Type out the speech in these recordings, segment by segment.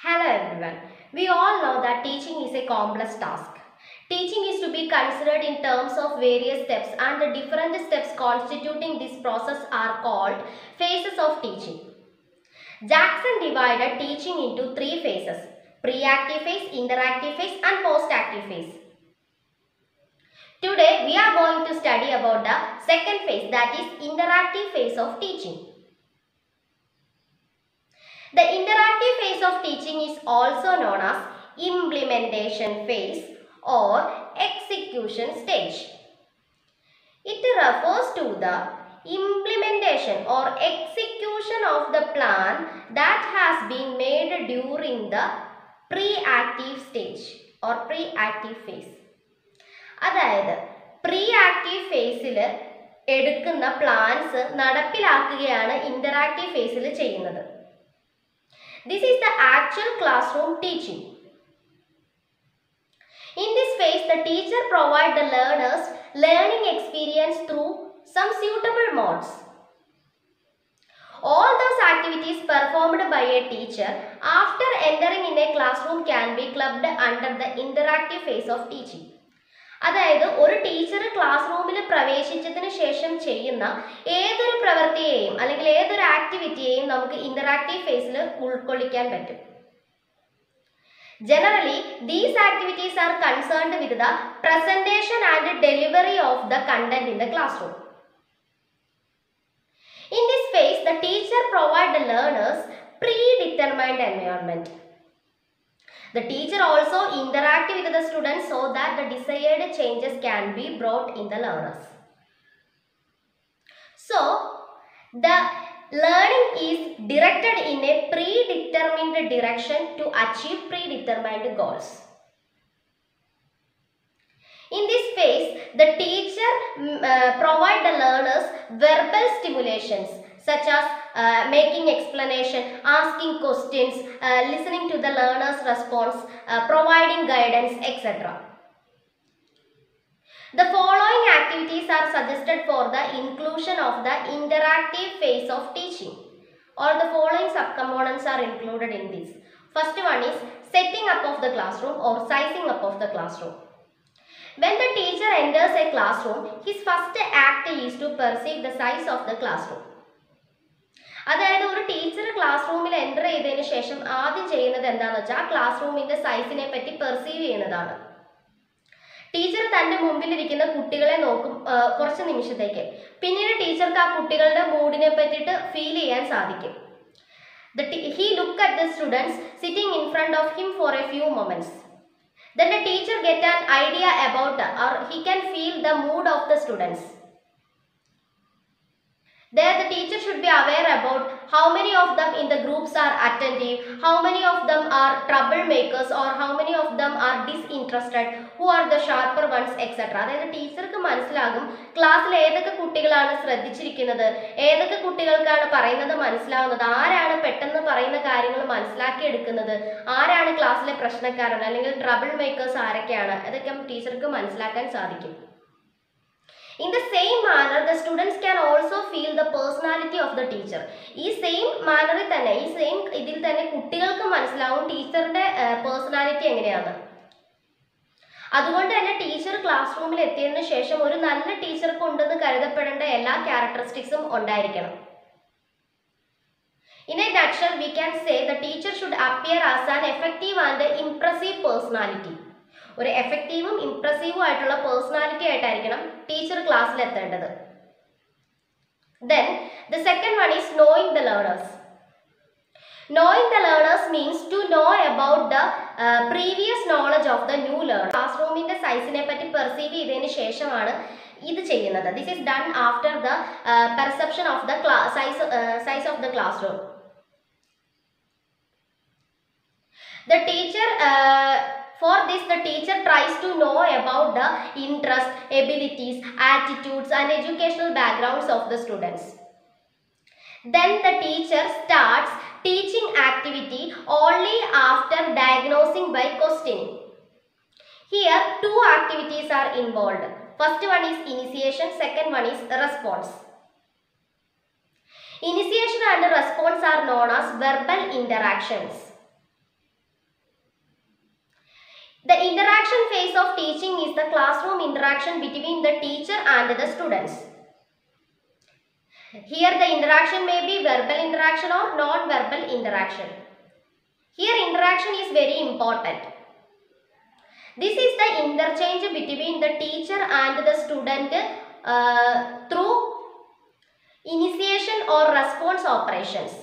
Hello everyone. We all know that teaching is a complex task. Teaching is to be considered in terms of various steps, and the different steps constituting this process are called phases of teaching. Jackson divided teaching into three phases: pre-active phase, interactive phase and post-active phase. Today we are going to study about the second phase, that is interactive phase of teaching. The interactive phase of teaching is also known as implementation phase or execution stage. It refers to the implementation or execution of the plan that has been made during the pre-active stage or pre-active phase. അതായത് pre-active phase എടുക്കുന്ന plans നടപ്പിലാക്കുകയാണ് interactive ഫേസിൽ ചെയ്യുന്നത്. This is the actual classroom teaching. In this phase, the teacher provides the learners learning experience through some suitable modes. All those activities performed by a teacher after entering in a classroom can be clubbed under the interactive phase of teaching. അതായത് ഒരു teacher class റൂമിൽ പ്രവേശിച്ചതിന് ശേഷം ചെയ്യുന്ന ഏതൊരു പ്രവൃത്തിയെയും അല്ലെങ്കിൽ ഏതൊരു ആക്ടിവിറ്റിയെയും നമുക്ക് interactive ഫേസിൽ ഉൾക്കൊള്ളിക്കാൻ പറ്റും. Generally, these activities are concerned with the presentation and delivery of the content in the classroom. In this phase, the teacher provides the learners predetermined environment. The teacher also interacts with the students so that the desired changes can be brought in the learners. So, the learning is directed in a predetermined direction to achieve predetermined goals. In this phase, the teacher provides the learners verbal stimulations such as making explanation, asking questions, listening to the learner's response, providing guidance, etc. The following activities are suggested for the inclusion of the interactive phase of teaching. All the following subcomponents are included in this. First one is setting up of the classroom or sizing up of the classroom. When the teacher enters a classroom, his first act is to perceive the size of the classroom. അതായത് ഒരു teacher class റൂമിൽ enter ചെയ്തതിന് ശേഷം ആദ്യം ചെയ്യുന്നത് എന്താണെന്ന് വെച്ചാൽ ആ ക്ലാസ് റൂമിൻ്റെ സൈസിനെ പറ്റി പെർസീവ് ചെയ്യുന്നതാണ്. ടീച്ചർ തൻ്റെ മുമ്പിലിരിക്കുന്ന കുട്ടികളെ നോക്കും കുറച്ച് നിമിഷത്തേക്ക്. പിന്നീട് ടീച്ചർക്ക് ആ കുട്ടികളുടെ മൂഡിനെ പറ്റിയിട്ട് ഫീൽ ചെയ്യാൻ സാധിക്കും. He look at the students sitting in front of him for a few moments. Then the teacher get an idea about or he can feel the mood of the students. There the teacher should be aware about how many of them in the groups are attentive, how many of them are troublemakers or how many of them are disinterested, who are the sharper ones, etc. അതായത് ടീച്ചർക്ക് മനസ്സിലാകും ക്ലാസ്സിൽ ഏതൊക്കെ കുട്ടികളാണ് ശ്രദ്ധിച്ചിരിക്കുന്നത്, ഏതൊക്കെ കുട്ടികൾക്കാണ് പറയുന്നത് മനസ്സിലാവുന്നത്, ആരാണ് പെട്ടെന്ന് പറയുന്ന കാര്യങ്ങൾ മനസ്സിലാക്കിയെടുക്കുന്നത്, ആരാണ് ക്ലാസ്സിലെ പ്രശ്നക്കാരൻ അല്ലെങ്കിൽ ട്രബിൾ മേക്കേഴ്സ് ആരൊക്കെയാണ്, അതൊക്കെ ടീച്ചർക്ക് മനസ്സിലാക്കാൻ സാധിക്കും. In the same manner, the students can also feel the personality of the teacher. ഈ സെയിം മാനറിൽ തന്നെ ഇതിൽ തന്നെ കുട്ടികൾക്ക് മനസ്സിലാവും ടീച്ചറിന്റെ പേഴ്സണാലിറ്റി എങ്ങനെയാണ്. അതുകൊണ്ട് തന്നെ ടീച്ചർ ക്ലാസ് റൂമിൽ എത്തിയതിനു ശേഷം ഒരു നല്ല ടീച്ചർക്ക് ഉണ്ടെന്ന് കരുതപ്പെടേണ്ട എല്ലാ ക്യാരക്ടറിസ്റ്റിക്സും ഉണ്ടായിരിക്കണം. In a nutshell, we can say the teacher should appear as an effective and impressive personality. ഒരു എഫക്റ്റീവും ഇംപ്രസീവും ആയിട്ടുള്ള പേഴ്സണാലിറ്റി ആയിട്ടായിരിക്കണം ടീച്ചർ ക്ലാസ്സിൽ എത്തേണ്ടത്. Then the second one is knowing the learners. Knowing the learners means to know about the previous knowledge of the new learner. Class റൂമിന്റെ സൈസിനെ പറ്റി perceive ചെയ്തതിന് ശേഷമാണ് ഇത് ചെയ്യുന്നത്. This is done after the perception of the size of the classroom. The teacher For this, the teacher tries to know about the interests, abilities, attitudes and educational backgrounds of the students. Then the teacher starts teaching activity only after diagnosing by questioning. Here, two activities are involved. First one is initiation, second one is response. Initiation and response are known as verbal interactions. The interaction phase of teaching is the classroom interaction between the teacher and the students. Here the interaction may be verbal interaction or non-verbal interaction. Here interaction is very important. This is the interchange between the teacher and the student through initiation or response operations.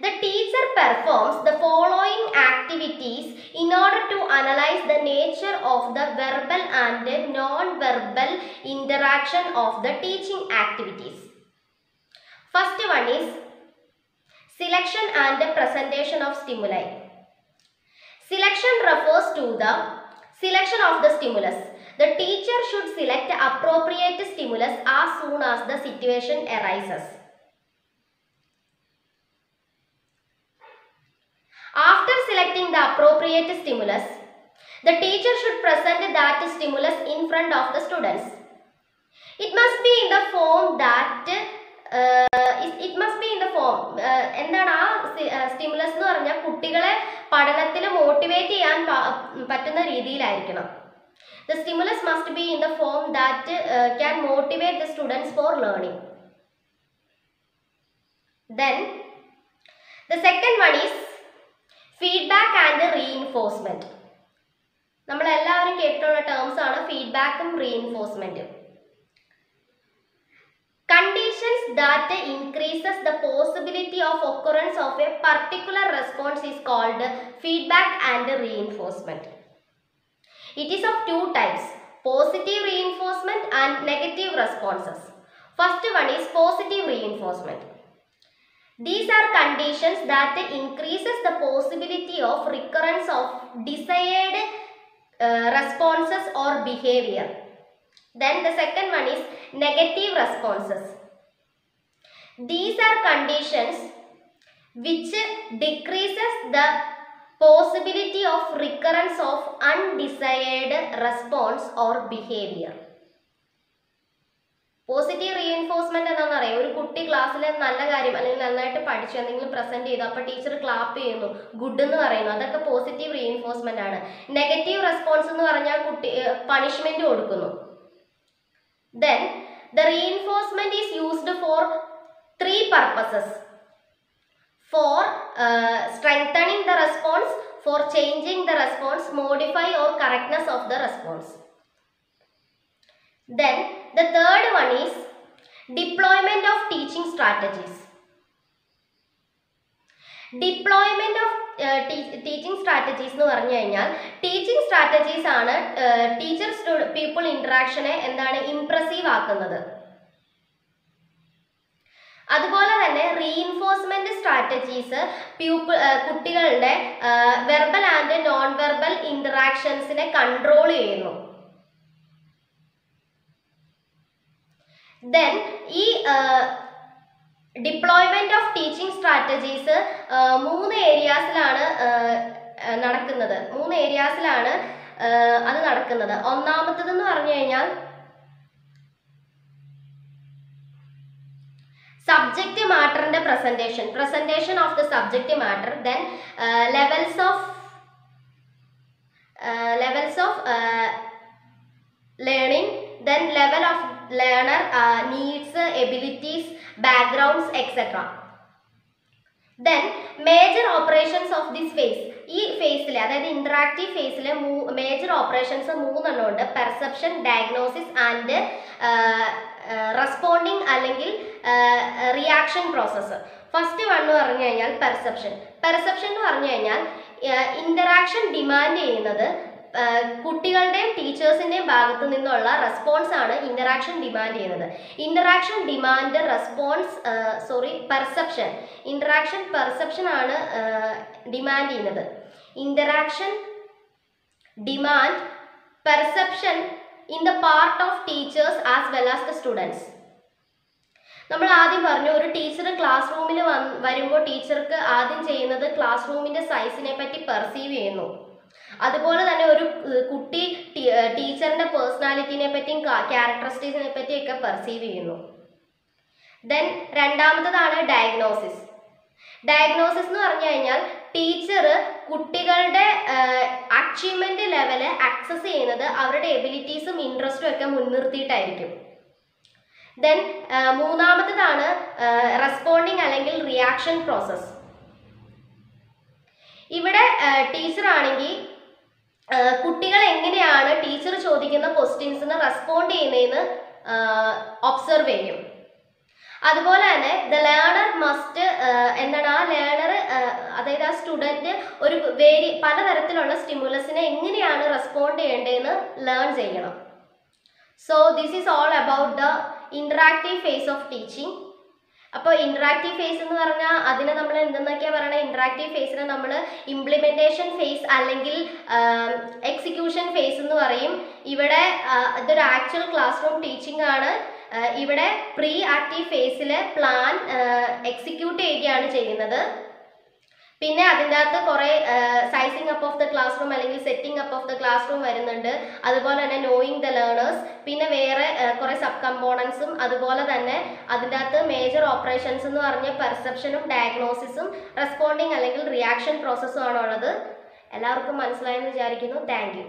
The teacher performs the following activities in order to analyze the nature of the verbal and non-verbal interaction of the teaching activities. First one is selection and presentation of stimuli. Selection refers to the selection of the stimulus. The teacher should select appropriate stimulus as soon as the situation arises. After selecting the appropriate stimulus, the teacher should present that stimulus in front of the students. It must be in the form that എന്താണ് ആ stimulus എന്ന് പറഞ്ഞാൽ കുട്ടികളെ പഠനത്തിൽ motivate ചെയ്യാൻ പറ്റുന്ന രീതിയിലായിരിക്കണം. The stimulus must be in the form that can motivate the students for learning. Then the second one is feedback and reinforcement. നമ്മൾ എല്ലാവരും കേട്ടിട്ടുള്ള ടേംസ് ആണ് ഫീഡ്ബാക്കും റീഇൻഫോഴ്സ്മെന്റും. Conditions that increases the possibility of occurrence of a particular response is called feedback and reinforcement. It is of two types, positive reinforcement and negative responses. First one is positive reinforcement. These are conditions that increases the possibility of recurrence of desired responses or behavior. Then the second one is negative responses. These are conditions which decreases the possibility of recurrence of undesired response or behavior. Positive reinforcement എന്താണെന്ന് അറിയാം. ഒരു കുട്ടി ക്ലാസ്സിൽ നല്ല കാര്യം അല്ലെങ്കിൽ നന്നായിട്ട് പഠിച്ചു എന്തെങ്കിലും പ്രസന്റ് ചെയ്തു, അപ്പോൾ ടീച്ചർ ക്ലാപ്പ് ചെയ്യുന്നു, ഗുഡ് എന്ന് പറയുന്നു, അതൊക്കെ പോസിറ്റീവ് റീഇൻഫോഴ്സ്മെന്റ് ആണ്. നെഗറ്റീവ് റെസ്പോൺസ് എന്ന് പറഞ്ഞാൽ കുട്ടി പണിഷ്മെന്റ് കൊടുക്കുന്നു. Then the reinforcement is used for three purposes: for strengthening the response, for changing the response, modify or correctness of the response. Then the third one is deployment of teaching strategies. Deployment of teaching strategies എന്ന് പറഞ്ഞു കഴിഞ്ഞാൽ teaching strategies ആണ് teacher people ഇന്ററാക്ഷനെ എന്താണ് impressive ആക്കുന്നത്. അതുപോലെ തന്നെ reinforcement strategies കുട്ടികളുടെ വെർബൽ ആൻഡ് നോൺ വെർബൽ ഇന്ററാക്ഷൻസിനെ കൺട്രോൾ ചെയ്യുന്നു. Then ഈ ഡിപ്ലോയ്മെന്റ് ഓഫ് ടീച്ചിങ് സ്ട്രാറ്റജീസ് മൂന്ന് ഏരിയാസിലാണ് അത് നടക്കുന്നത്. ഒന്നാമത്തേതെന്ന് പറഞ്ഞു കഴിഞ്ഞാൽ സബ്ജക്റ്റ് മാറ്ററിന്റെ presentation of the subject matter. Then levels of learning, then level of learner needs, abilities, backgrounds, etc. Then major operations of this phase. ഈ ഫേസിൽ അതായത് ഇന്ററാക്റ്റീവ് ഫേസിലെ മേജർ ഓപ്പറേഷൻസ് മൂന്നെണ്ണം ഉണ്ട്: പെർസെപ്ഷൻ, ഡയഗ്നോസിസ് ആൻഡ് റെസ്പോണ്ടിങ് അല്ലെങ്കിൽ reaction process. First one എന്ന് പറഞ്ഞു കഴിഞ്ഞാൽ perception എന്ന് പറഞ്ഞു കഴിഞ്ഞാൽ ഇന്ററാക്ഷൻ ഡിമാൻഡ് ചെയ്യുന്നത് കുട്ടികളുടെയും ടീച്ചേഴ്സിന്റെയും ഭാഗത്തു നിന്നുള്ള റെസ്പോൺസ് ആണ് ഇന്ററാക്ഷൻ ഡിമാൻഡ് ചെയ്യുന്നത്. ഇന്ററാക്ഷൻ ഡിമാൻഡ് റെസ്പോൺസ് പെർസെപ്ഷൻ ആണ് ഡിമാൻഡ് ചെയ്യുന്നത്. Interaction demand perception in the part of teachers as well as the students. നമ്മൾ ആദ്യം പറഞ്ഞു, ഒരു ടീച്ചർ ക്ലാസ് റൂമിൽ വരുമ്പോൾ ടീച്ചർക്ക് ആദ്യം ചെയ്യുന്നത് ക്ലാസ് റൂമിന്റെ സൈസിനെ പറ്റി പെർസീവ് ചെയ്യുന്നു. അതുപോലെ തന്നെ ഒരു കുട്ടി ടീച്ചറിന്റെ പേഴ്സണാലിറ്റിനെ പറ്റിയും ക്യാരക്ടറിസ്റ്റിക്സിനെ പറ്റിയൊക്കെ പെർസീവ് ചെയ്യുന്നു. ദെൻ രണ്ടാമത്തതാണ് ഡയഗ്നോസിസ് എന്ന് പറഞ്ഞു കഴിഞ്ഞാൽ ടീച്ചർ കുട്ടികളുടെ അച്ചീവ്മെന്റ് ലെവൽ അക്സസ് ചെയ്യുന്നത് അവരുടെ എബിലിറ്റീസും ഇൻട്രസ്റ്റും ഒക്കെ മുൻനിർത്തിയിട്ടായിരിക്കും. ദെൻ മൂന്നാമത്തേതാണ് റെസ്പോണ്ടിങ് അല്ലെങ്കിൽ റിയാക്ഷൻ പ്രോസസ്. ഇവിടെ ടീച്ചർ ആണെങ്കിൽ കുട്ടികൾ എങ്ങനെയാണ് ടീച്ചർ ചോദിക്കുന്ന ക്വസ്റ്റ്യൻസിന് റെസ്പോണ്ട് ചെയ്യുന്നതെന്ന് ഒബ്സർവ് ചെയ്യും. അതുപോലെ തന്നെ ദ ലേണർ മസ്റ്റ് എന്താണ് ആ ലേണർ അതായത് ആ സ്റ്റുഡൻറ്റ് ഒരു പലതരത്തിലുള്ള സ്റ്റിമുലസിനെ എങ്ങനെയാണ് റെസ്പോണ്ട് ചെയ്യേണ്ടതെന്ന് ലേൺ ചെയ്യണം. So this is all about the interactive phase of teaching. അപ്പോൾ ഇൻറ്ററാക്റ്റീവ് ഫേസ് എന്ന് പറഞ്ഞാൽ അതിനെ നമ്മൾ എന്തെന്നൊക്കെയാണ് പറയുന്നത്? ഇൻറ്ററാക്റ്റീവ് ഫേസിനെ നമ്മൾ ഇംപ്ലിമെൻറ്റേഷൻ ഫേസ് അല്ലെങ്കിൽ എക്സിക്യൂഷൻ ഫേസ് എന്ന് പറയും. ഇവിടെ ഇതൊരു ആക്ച്വൽ ക്ലാസ് റൂം ടീച്ചിങ് ആണ്. ഇവിടെ പ്രീ ആക്റ്റീവ് ഫേസിൽ പ്ലാൻ എക്സിക്യൂട്ട് ചെയ്യുകയാണ് ചെയ്യുന്നത്. പിന്നെ അതിൻ്റെ അകത്ത് കുറേ sizing up of the class room അല്ലെങ്കിൽ setting up of the class room വരുന്നുണ്ട്. അതുപോലെ തന്നെ നോയിങ് ദ ലേണേഴ്സ്, പിന്നെ വേറെ കുറേ സബ് കമ്പോണൻസും, അതുപോലെ തന്നെ അതിൻ്റെ അകത്ത് മേജർ ഓപ്പറേഷൻസ് എന്ന് പറഞ്ഞ പെർസെപ്ഷനും ഡയഗ്നോസിസും റെസ്പോണ്ടിങ് അല്ലെങ്കിൽ റിയാക്ഷൻ പ്രോസസ്സും ആണുള്ളത്. എല്ലാവർക്കും മനസ്സിലായെന്ന് വിചാരിക്കുന്നു. Thank you.